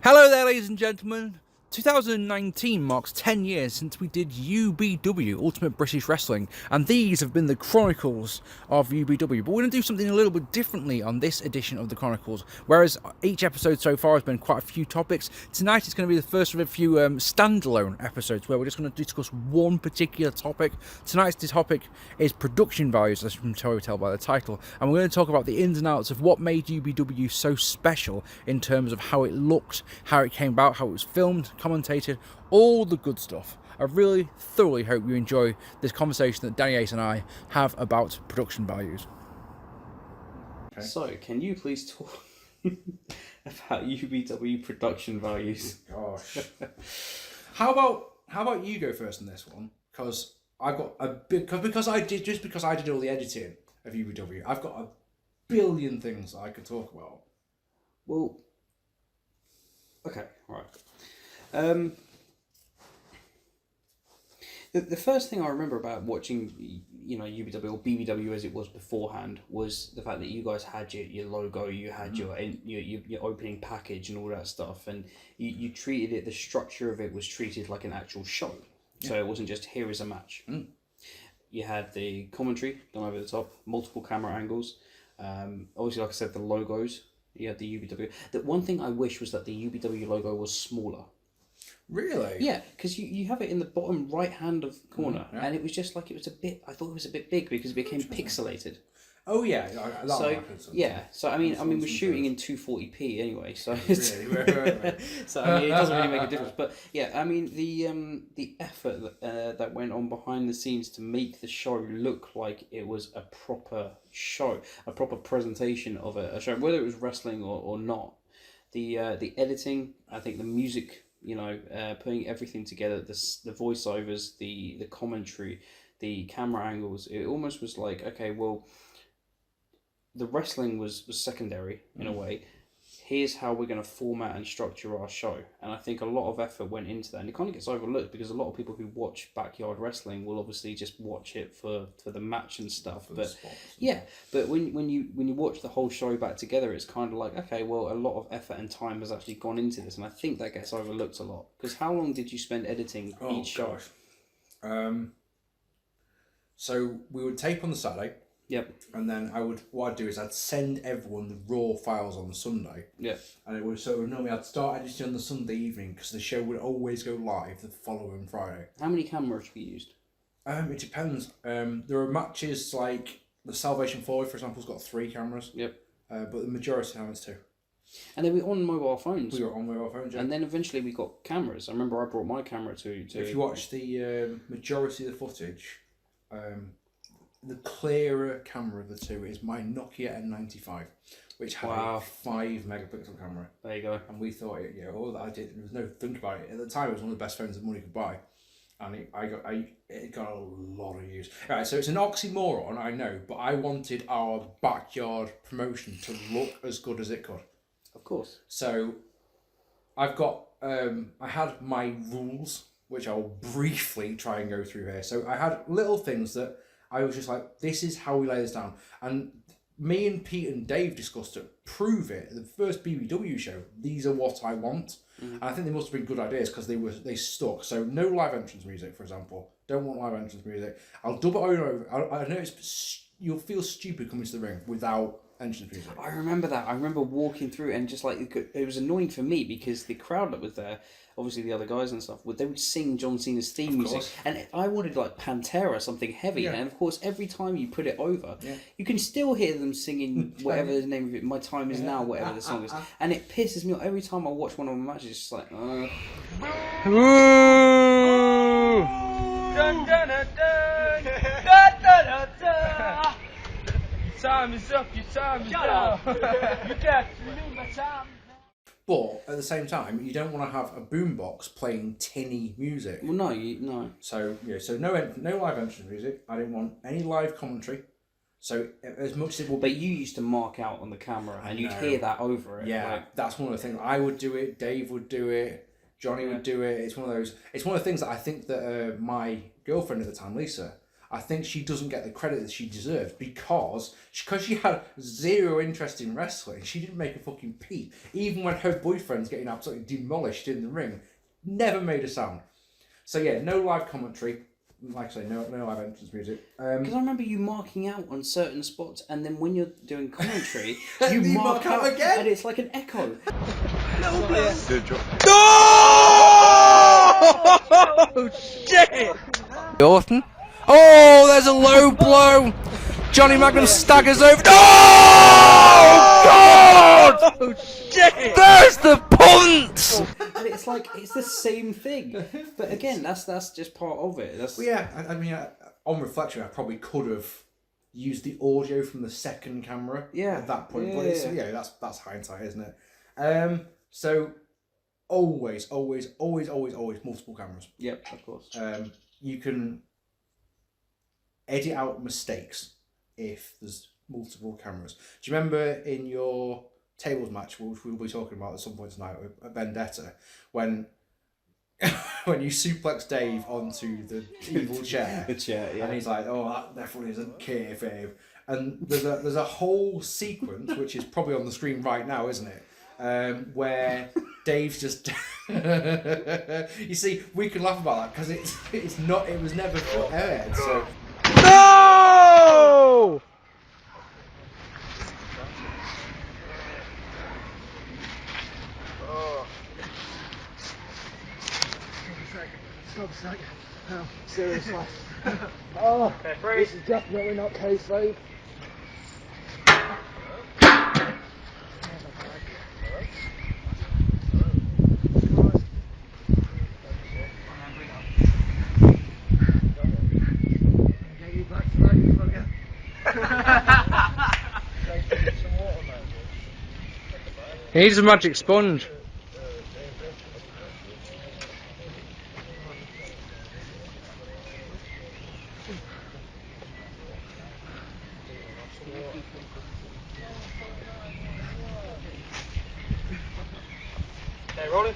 Hello there, ladies and gentlemen. 2019 marks 10 years since we did UBW, Ultimate British Wrestling, and these have been the Chronicles of UBW. But we're going to do something a little bit differently on this edition of the Chronicles. Whereas each episode so far has been quite a few topics, tonight is going to be the first of a few standalone episodes where we're just going to discuss one particular topic. Tonight's topic is production values, as you can tell by the title, and we're going to talk about the ins and outs of what made UBW so special in terms of how it looked, how it came about, how it was filmed, commentated, all the good stuff. I really thoroughly hope you enjoy this conversation that Danny Ace and I have about production values. Okay. So, can you please talk about UBW production values? Gosh. How about you go first on this one? Because I've got a big because I did all the editing of UBW. I've got a billion things I could talk about. Well, okay, right. The first thing I remember about watching, UBW or BBW as it was beforehand, was the fact that you guys had your logo, you had your opening package and all that stuff, and you treated it. The structure of it was treated like an actual show, so it wasn't just here is a match. You had the commentary done over the top, multiple camera angles. Obviously, like I said, the logos. You had the UBW. The one thing I wish was that the UBW logo was smaller. Really? Yeah, because you have it in the bottom right hand of the corner, and it was just like I thought it was a bit big because it became pixelated. Oh yeah, So I mean we're shooting in 240p anyway, so Really? so I mean it doesn't really make a difference. But yeah, I mean the effort that went on behind the scenes to make the show look like it was a proper show, a proper presentation of a show, whether it was wrestling or not. The editing, I think the music, putting everything together, the voiceovers, the commentary, the camera angles, it almost was like, okay, well, the wrestling was secondary in a way. Here's how we're going to format and structure our show. And I think a lot of effort went into that. And it kind of gets overlooked because a lot of people who watch backyard wrestling will obviously just watch it for the match and stuff. But when you watch the whole show back together, it's kind of like, okay, well, a lot of effort and time has actually gone into this. And I think that gets overlooked a lot. Because how long did you spend editing each show? So we would tape on the Saturday. Yep. And then what I'd do is I'd send everyone the raw files on the Sunday. Yeah. And it was normally I'd start editing on the Sunday evening because the show would always go live the following Friday. How many cameras were used? It depends. There are matches like the Salvation 4, for example, has got 3 cameras. Yep. But the majority of the time it's 2. And they were on mobile phones. We were on mobile phones, yeah. And then eventually we got cameras. I remember I brought my camera to... If you watch the majority of the footage, the clearer camera of the two is my Nokia N95, which had a 5 megapixel camera. There you go. And we thought, all that I did, there was no think about it. At the time, it was one of the best phones that money could buy. And it got a lot of use. Right, so it's an oxymoron, I know, but I wanted our backyard promotion to look as good as it could. Of course. So I've got, I had my rules, which I'll briefly try and go through here. So I had little things that I was just like, this is how we lay this down. And me and Pete and Dave discussed it. Prove it. The first BBW show, these are what I want. And I think they must have been good ideas because they stuck. So no live entrance music, for example. Don't want live entrance music. I'll dub it over. I know you'll feel stupid coming to the ring without entrance music. I remember that. I remember walking through and just like, it was annoying for me because the crowd that was there, obviously the other guys and stuff, they would sing John Cena's theme music, and I wanted like Pantera, something heavy, and of course every time you put it over, you can still hear them singing whatever the name of it, My Time Is Now, whatever the song is, and it pisses me off every time I watch one of my matches. It's just like, Ooh. Dun, dun, dun, dun. Dun, dun, dun, dun. Time is up, your time is up. You got to leave my time. But at the same time, you don't want to have a boombox playing tinny music. well, no. So so no live entrance music. I didn't want any live commentary. So as much as it will But you used to mark out on the camera, and you'd hear that over it. Yeah, like, that's one of the things. I would do it. Dave would do it. Johnny would do it. It's one of the things that I think that my girlfriend at the time, Lisa, I think she doesn't get the credit that she deserves because she had zero interest in wrestling. She didn't make a fucking peep. Even when her boyfriend's getting absolutely demolished in the ring, never made a sound. So yeah, no live commentary. Like I say, no live entrance music. Because I remember you marking out on certain spots, and then when you're doing commentary, you mark out again, and it's like an echo. Oh shit! Orton. Oh, there's a low blow. Johnny Magnum staggers over. Oh God! Oh shit! There's the punt. And it's like it's the same thing. But again, that's just part of it. That's I mean, on reflection, I probably could have used the audio from the second camera. At that point, but it's, that's hindsight, isn't it? So always multiple cameras. Yep, of course. You can edit out mistakes if there's multiple cameras. Do you remember in your tables match, which we'll be talking about at some point tonight, with Vendetta, when you suplex Dave onto the evil chair? The chair, yeah. And he's like, "Oh, that definitely isn't kayfabe." And there's a whole sequence which is probably on the screen right now, isn't it? Where Dave's just you see, we can laugh about that because it was never aired. So No! Stop a second. No, seriously. Oh, this is definitely not kayfabe. He needs a magic sponge. Okay, rolling.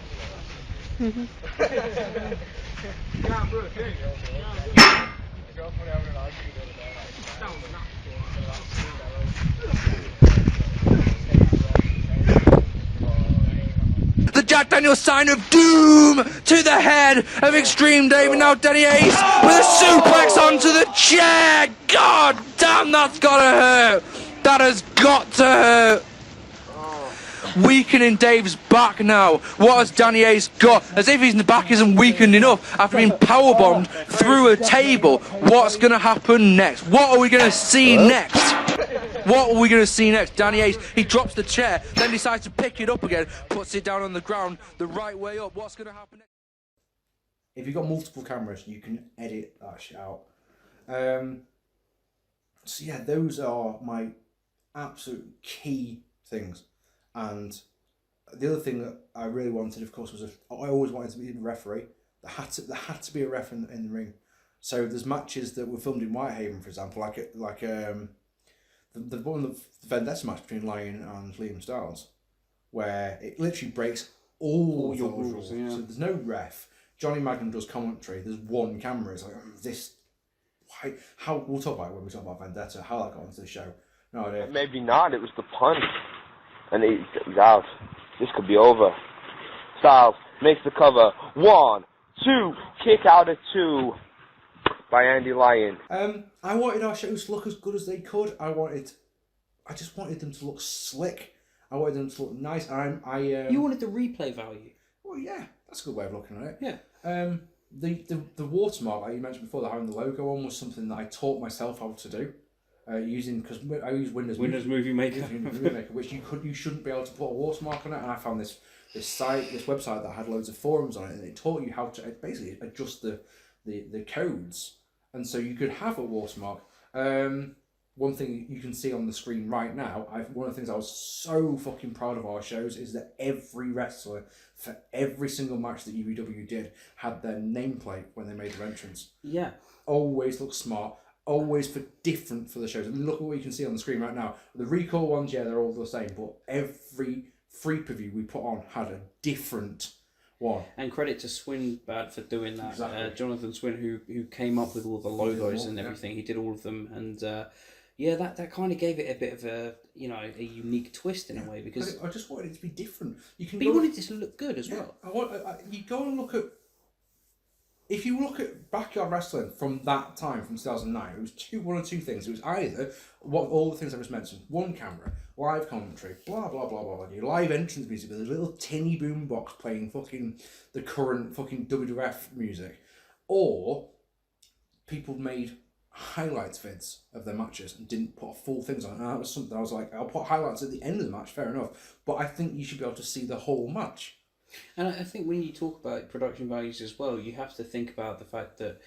the Jack Daniels sign of doom to the head of Extreme Dave, and now Danny Ace with a suplex onto the chair. God damn, that's gotta hurt. That has got to hurt. Weakening Dave's back now. What has Danny Ace got? As if his back isn't weakened enough after being powerbombed through a table. What's going to happen next? What are we going to see next? What are we going to see next? Danny Ace, he drops the chair, then decides to pick it up again, puts it down on the ground the right way up. What's going to happen next? If you've got multiple cameras, you can edit that shit out. So yeah, those are my absolute key things. And the other thing that I really wanted, of course, was I always wanted to be a referee. There had to be a ref in the ring. So there's matches that were filmed in Whitehaven, for example, the one the Vendetta match between Lion and Liam Styles, where it literally breaks all your rules. Yeah. So there's no ref. Johnny Magnum does commentary. There's one camera. It's like how we'll talk about it when we talk about Vendetta. How that got onto the show. No idea. Maybe not. It was the punt. And he's out. This could be over. Styles makes the cover. 1, 2, kick out at 2 by Andy Lyon. I wanted our shows to look as good as they could. I just wanted them to look slick. I wanted them to look nice. You wanted the replay value. Well, yeah, that's a good way of looking at it. Yeah. The watermark, like you mentioned before, having the logo on was something that I taught myself how to do. Because I use Windows Movie Maker, which you shouldn't be able to put a watermark on it. And I found this website that had loads of forums on it, and it taught you how to basically adjust the codes, and so you could have a watermark. One thing you can see on the screen right now, one of the things I was so fucking proud of our shows is that every wrestler for every single match that UBW did had their nameplate when they made their entrance. Yeah. Always look smart. Always different for the shows. And look at what you can see on the screen right now. The recall ones, yeah, they're all the same, but every free preview we put on had a different One. And credit to Swinbad for doing that. Exactly. Jonathan Swin, who came up with all the logos and everything. He did all of them, and that kind of gave it a bit of a a unique twist in a way, because I just wanted it to be different. You you wanted it to look good as well. You go and look at. If you look at backyard wrestling from that time, from 2009, it was one or two things. It was either all the things I just mentioned: one camera, live commentary, blah blah blah blah, your live entrance music with a little tinny boom box playing fucking the current fucking WWF music, or people made highlights vids of their matches and didn't put full things on. And that was something I was like, I'll put highlights at the end of the match, fair enough, but I think you should be able to see the whole match. And I think when you talk about production values as well, you have to think about the fact that,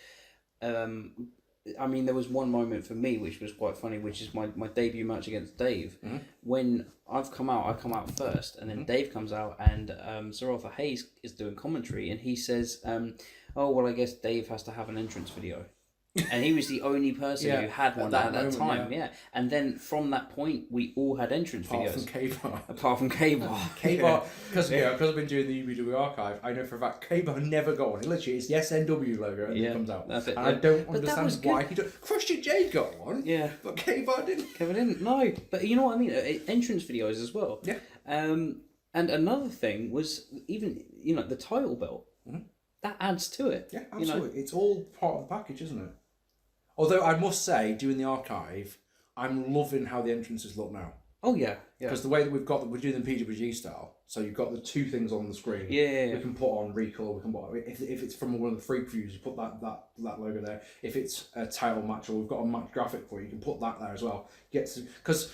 there was one moment for me which was quite funny, which is my debut match against Dave. Mm-hmm. When I come out first, and then Dave comes out, and Sir Arthur Hayes is doing commentary, and he says, oh, well, I guess Dave has to have an entrance video. And he was the only person who had one at that time, And then from that point, we all had entrance videos. Apart from K-Bar. K-Bar, because I've been doing the UBW archive, I know for a fact K-Bar never got one. Literally, it's the SNW logo and it comes out. That's it. And I don't understand why he don't. Christian J got one, but K-Bar didn't. No, but you know what I mean? Entrance videos as well. Yeah. And another thing was even, the title belt. Mm-hmm. That adds to it. Yeah, absolutely. It's all part of the package, isn't it? Although I must say, doing the archive, I'm loving how the entrances look now. Oh yeah, Because the way that we're doing them PWG style, so you've got the two things on the screen. Yeah. We can put on recall. We can put if it's from one of the freak views, you put that logo there. If it's a title match or we've got a match graphic for you can put that there as well. Because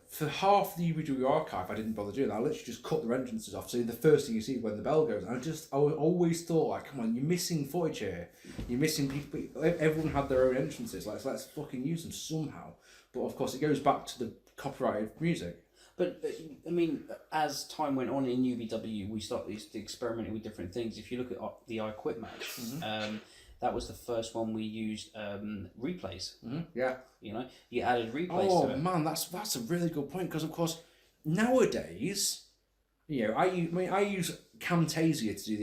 for half the UBW archive, I didn't bother doing that. I literally just cut the entrances off. So the first thing you see when the bell goes, and I always thought, like, come on, you're missing footage here. You're missing people. Everyone had their own entrances. Let's fucking use them somehow. But of course, it goes back to the copyrighted music. But as time went on in UBW, we started experimenting with different things. If you look at the I Quit match, that was the first one we used replays. Mm-hmm. Yeah. You added replays to it. Oh man, that's a really good point, because of course nowadays, I use Camtasia to do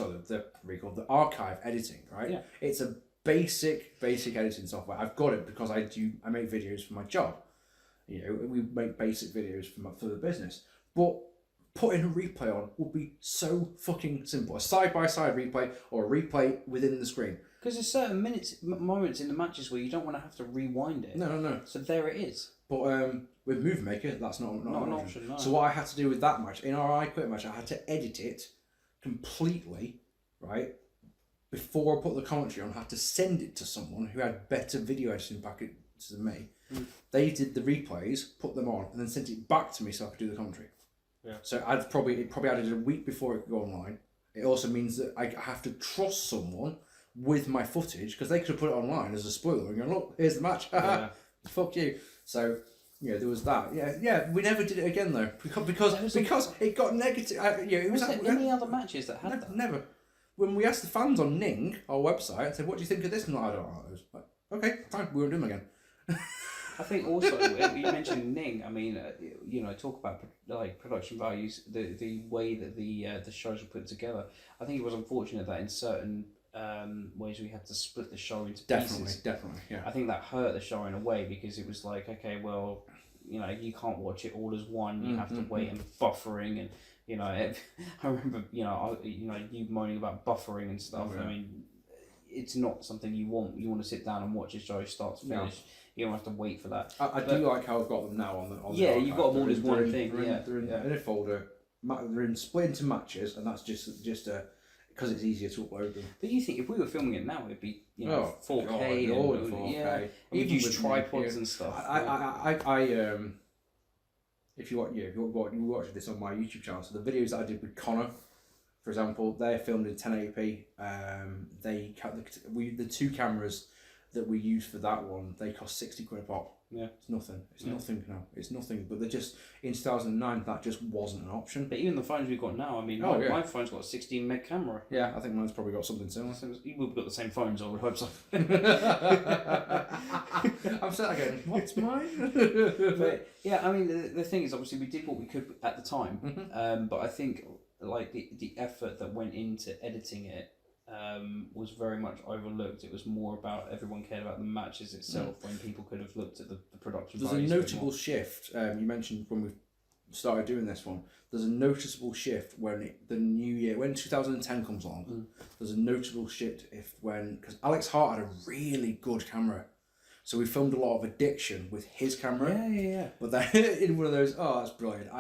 the archive editing, right? Yeah. It's a basic editing software. I've got it because I make videos for my job. We make basic videos for the business, but putting a replay on would be so fucking simple. A side-by-side replay or a replay within the screen. Because there's certain moments in the matches where you don't want to have to rewind it. No. So there it is. But with Movie Maker, that's not an option. No. So what I had to do with that match, in our I Quit match, I had to edit it completely, right? Before I put the commentary on, I had to send it to someone who had better video editing packages than me. Mm. They did the replays, put them on, and then sent it back to me so I could do the commentary. Yeah. So it probably added a week before it could go online. It also means that I have to trust someone with my footage, because they could have put it online as a spoiler and go, look, here's the match. Fuck you. So there was that. Yeah. We never did it again though, because it got negative. Was there any other matches that had that? Never. When we asked the fans on Ning, our website, I said, "What do you think of this?" And I don't know. Like, okay, fine, we won't do them again. I think also you mentioned Ning. I mean, talk about production values. The way that the shows were put together. I think it was unfortunate that in certain ways we had to split the show into pieces. Definitely, yeah. I think that hurt the show in a way, because it was like, okay, well, you can't watch it all as one. You have to wait and buffering and. I remember, you moaning about buffering and stuff. Oh, yeah. I mean, it's not something you want. You want to sit down and watch a show start to finish. No. You don't have to wait for that. I do like how I've got them now on the yeah, you've got them all as one thing. They're in a folder. They're split into matches, and that's just because it's easier to upload them. But you think if we were filming it now, it'd be 4K. God, and 4K. Yeah, you'd use tripods and stuff. If you watch this on my YouTube channel, so the videos that I did with Connor, for example, they're filmed in 1080p. The two cameras that we used for that one, they cost £60 a pop. Yeah, it's nothing. It's nothing now. It's nothing. But they're just in 2009. That just wasn't an option. But even the phones we've got now, I mean, my phone's got a 16 meg camera. Yeah, I think mine's probably got something similar. We've got the same phones. I would hope so. I'm sat again. What's mine? But yeah, I mean, the thing is, obviously, we did what we could at the time. Mm-hmm. But I think like the effort that went into editing it was very much overlooked. It was more about everyone cared about the matches itself when people could have looked at the production. There's a notable shift. You mentioned when we started doing this one. There's a noticeable shift when the new year, when 2010 comes along. There's a notable shift because Alex Hart had a really good camera. So we filmed a lot of Addiction with his camera. Yeah. But then in one of those, that's brilliant.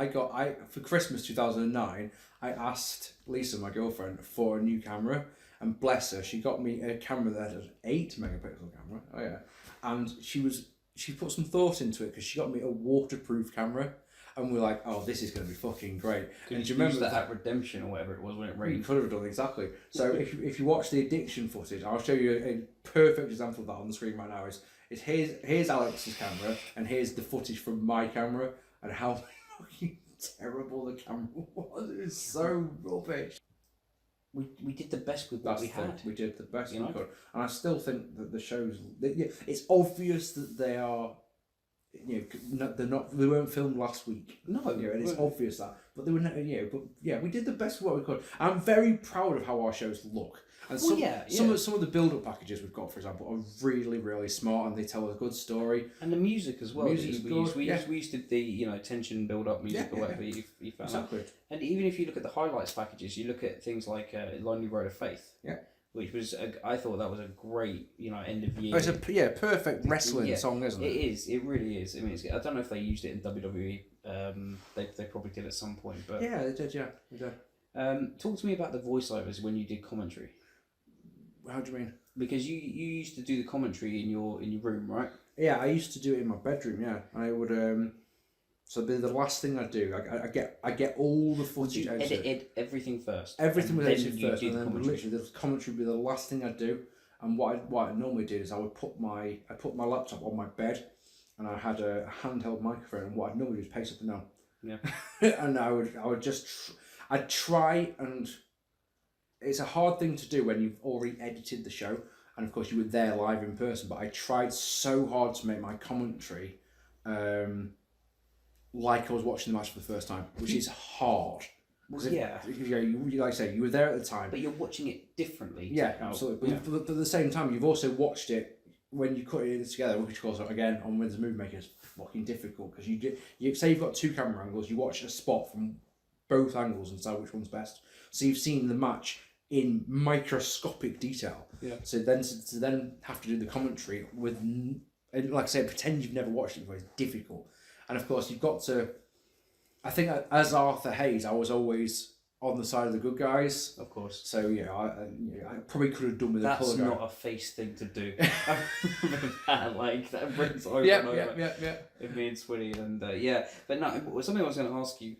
For Christmas 2009, I asked Lisa, my girlfriend, for a new camera. And bless her, she got me a camera that had an 8 megapixel camera. Oh yeah. And she put some thought into it because she got me a waterproof camera. And we're like, oh, this is going to be fucking great. And do you remember that Redemption or whatever it was when it rained? You could have done exactly. So if you watch the Addiction footage, I'll show you a perfect example of that on the screen right now. Here's Alex's camera, and here's the footage from my camera, and how fucking terrible the camera was. It was so rubbish. We did the best with what we had. We did the best we could, and I still think that the shows. It's obvious that they are. They weren't filmed last week. No, and it's obvious that, but they were not. We did the best what we could. I'm very proud of how our shows look. And some of the build-up packages we've got, for example, are really, really smart, and they tell a good story. And the music as well. We used to the tension build-up music or whatever you found. Exactly. And even if you look at the highlights packages, you look at things like Lonely Road of Faith. Yeah. Which was I thought that was a great end of year. It's a perfect wrestling song, isn't it? It is. It really is. I mean, I don't know if they used it in WWE. They probably did at some point, but yeah, they did. Yeah, they did. Talk to me about the voiceovers when you did commentary. How do you mean? Because you used to do the commentary in your room, right? Yeah, I used to do it in my bedroom. Yeah, I would. So it'd be the last thing I do. I get all the footage. Would you edit everything first? Everything was edited first, and then literally the commentary would be the last thing I do. And what I normally did is I put my laptop on my bed, and I had a handheld microphone. And what I'd normally do is pace up and down. Yeah. And I'd try, and it's a hard thing to do when you've already edited the show, and of course you were there live in person. But I tried so hard to make my commentary. Like I was watching the match for the first time, which is hard. Well, yeah. You like I say, you were there at the time. But you're watching it differently. Yeah, absolutely. But at the same time, you've also watched it when you cut it together, which of course, again, on Windows Movie Maker is fucking difficult because you say you've got two camera angles, you watch a spot from both angles and decide which one's best. So you've seen the match in microscopic detail. Yeah. So then to then have to do the commentary with, like I said, pretend you've never watched it before is difficult. And of course, you've got to. I think as Arthur Hayes, I was always on the side of the good guys. Of course. So I probably could have done with a colour guy. That's not a face thing to do. That brings over and over. Yeah. With me and Swilly and but no. Something I was going to ask you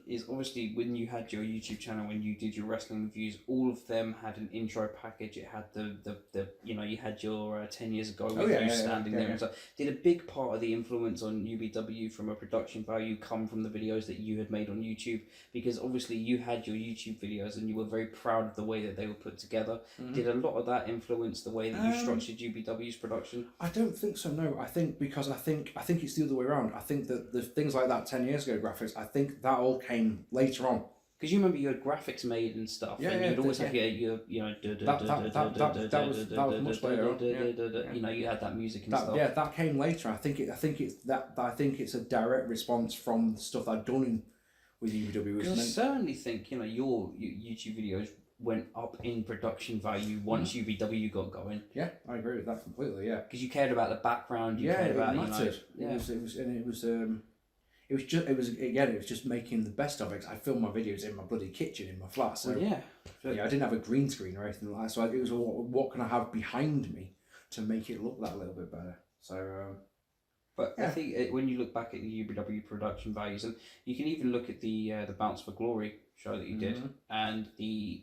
is obviously when you had your YouTube channel, when you did your wrestling reviews, all of them had an intro package. It had the you had your 10 years ago with you standing there and stuff. Did a big part of the influence on UBW from a production value come from the videos that you had made on YouTube? Because obviously you had your YouTube videos and you were very proud of the way that they were put together. Mm-hmm. Did a lot of that influence the way that you structured UBW's production? I don't think so. No, I think it's the other way around. I think that the things like that 10 years ago graphics, I think that all came later on. Because you remember you had graphics made and stuff, and you'd always have your that was much later on. You had that music and stuff. Yeah, that came later. I think it's a direct response from the stuff I'd done with UBW. I certainly think your YouTube videos went up in production value once UBW got going. Yeah, I agree with that completely. Yeah, because you cared about the background. You cared about It was just making the best of it. I filmed my videos in my bloody kitchen in my flat, so I didn't have a green screen or anything like that. So it was what can I have behind me to make it look that little bit better. So, I think when you look back at the UBW production values, and you can even look at the Bounce for Glory show that you did, and the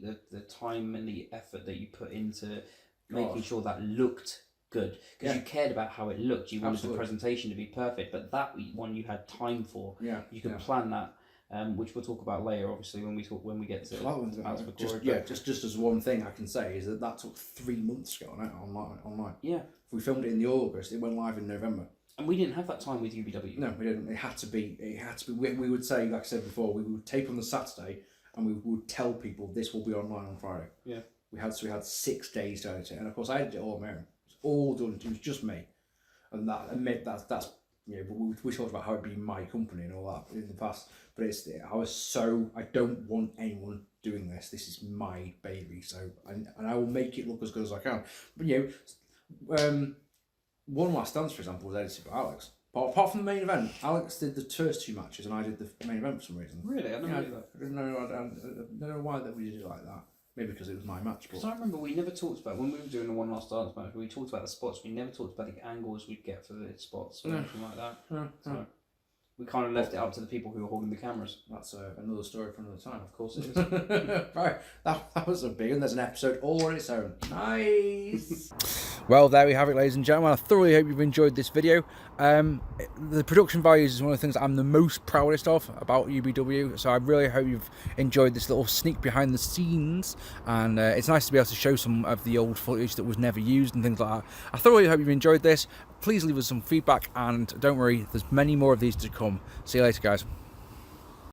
time and the effort that you put into making sure that looked good, because you cared about how it looked. You wanted the presentation to be perfect, but that one you had time for. You could plan that, which we'll talk about later, obviously, when we get to Bounce for Glory. Just as one thing I can say is that took 3 months to go online. Yeah. If we filmed it in August, it went live in November. And we didn't have that time with UBW. No, we didn't. It had to be. We would say, like I said before, we would tape on the Saturday, and we would tell people this will be online on Friday. Yeah. We had 6 days to edit it, and of course I did it all on my own. It's all done. It was just me, and that's you know. But we talked about how it'd be my company and all that in the past. But I don't want anyone doing this. This is my baby, so and I will make it look as good as I can. But you know, One Last Dance, for example, was edited by Alex. Apart from the main event, Alex did the first 2 matches, and I did the main event for some reason. Really, I never knew that. I don't know why that we did it like that. Maybe because it was my match. Because I remember we never talked about, when we were doing the One Last Dance match, we talked about the spots. We never talked about the angles we'd get for the spots or anything like that. So we kind of left it up to the people who were holding the cameras. That's another story for another time, of course it is. Right, that was a big one. There's an episode all on its own. Nice! Well, there we have it, ladies and gentlemen. I thoroughly hope you've enjoyed this video. The production values is one of the things I'm the most proudest of about UBW, so I really hope you've enjoyed this little sneak behind the scenes, and it's nice to be able to show some of the old footage that was never used and things like that. I thoroughly hope you've enjoyed this. Please leave us some feedback, and don't worry, there's many more of these to come. See you later, guys.